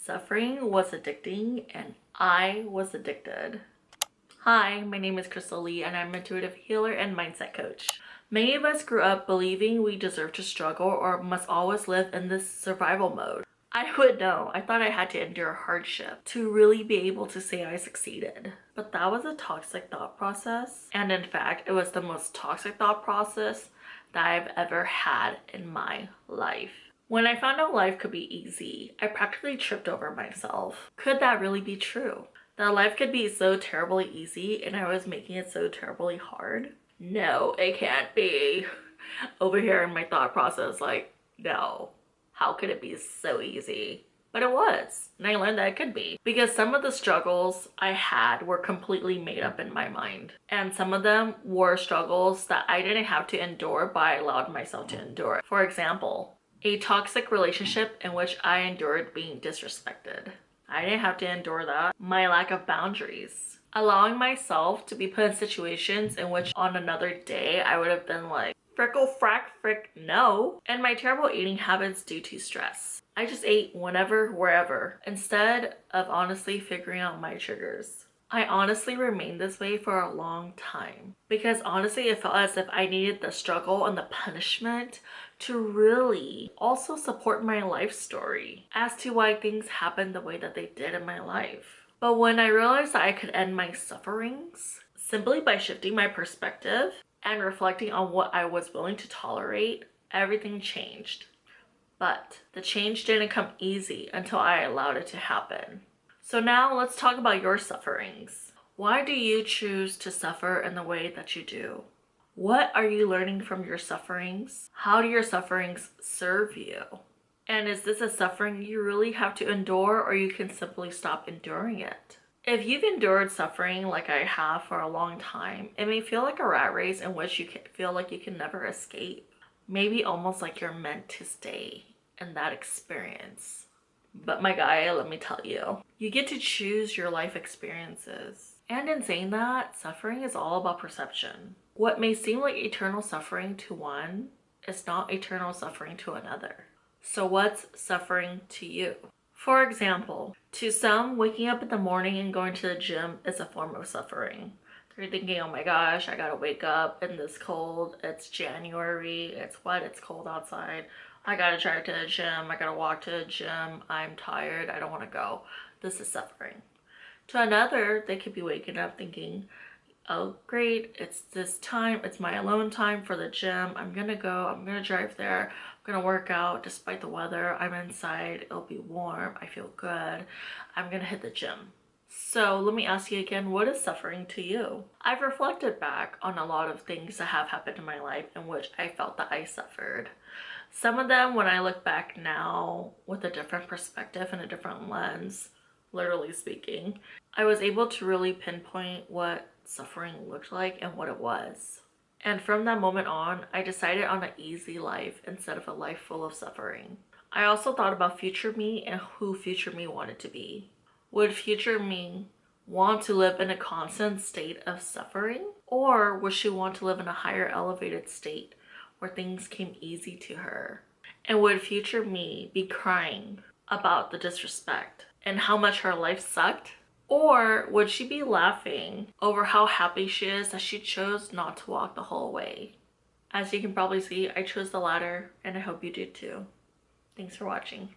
Suffering was addicting and I was addicted. Hi, my name is Crystal Lee and I'm an intuitive healer and mindset coach. Many of us grew up believing we deserve to struggle or must always live in this survival mode. I would know. I thought I had to endure hardship to really be able to say I succeeded. But that was a toxic thought process. And in fact, it was the most toxic thought process that I've ever had in my life. When I found out life could be easy, I practically tripped over myself. Could that really be true? That life could be so terribly easy and I was making it so terribly hard? No, it can't be. Over here in my thought process, like, no. How could it be so easy? But it was, and I learned that it could be. Because some of the struggles I had were completely made up in my mind. And some of them were struggles that I didn't have to endure, but I allowed myself to endure. For example, a toxic relationship in which I endured being disrespected. I didn't have to endure that. My lack of boundaries. Allowing myself to be put in situations in which on another day I would have been like, frickle frack frick no. And my terrible eating habits due to stress. I just ate whenever, wherever, instead of honestly figuring out my triggers. I honestly remained this way for a long time because honestly it felt as if I needed the struggle and the punishment to really also support my life story as to why things happened the way that they did in my life. But when I realized that I could end my sufferings simply by shifting my perspective and reflecting on what I was willing to tolerate, everything changed. But the change didn't come easy until I allowed it to happen. So now let's talk about your sufferings. Why do you choose to suffer in the way that you do? What are you learning from your sufferings? How do your sufferings serve you? And is this a suffering you really have to endure or you can simply stop enduring it? If you've endured suffering like I have for a long time, it may feel like a rat race in which you can feel like you can never escape. Maybe almost like you're meant to stay in that experience. But my guy, let me tell you, you get to choose your life experiences. And in saying that, suffering is all about perception. What may seem like eternal suffering to one is not eternal suffering to another. So what's suffering to you? For example, to some, waking up in the morning and going to the gym is a form of suffering. They're thinking, oh my gosh, I gotta wake up in this cold, it's January, it's wet, it's cold outside. I gotta drive to the gym, I gotta walk to the gym, I'm tired, I don't wanna go. This is suffering. To another, they could be waking up thinking, oh great, it's this time, it's my alone time for the gym, I'm gonna go, I'm gonna drive there, I'm gonna work out despite the weather, I'm inside, it'll be warm, I feel good, I'm gonna hit the gym. So let me ask you again, what is suffering to you? I've reflected back on a lot of things that have happened in my life in which I felt that I suffered. Some of them, when I look back now with a different perspective and a different lens, literally speaking, I was able to really pinpoint what suffering looked like and what it was. And from that moment on, I decided on an easy life instead of a life full of suffering. I also thought about future me and who future me wanted to be. Would future me want to live in a constant state of suffering? Or would she want to live in a higher elevated state where things came easy to her? And would future me be crying about the disrespect and how much her life sucked? Or would she be laughing over how happy she is that she chose not to walk the whole way? As you can probably see, I chose the latter and I hope you do too. Thanks for watching.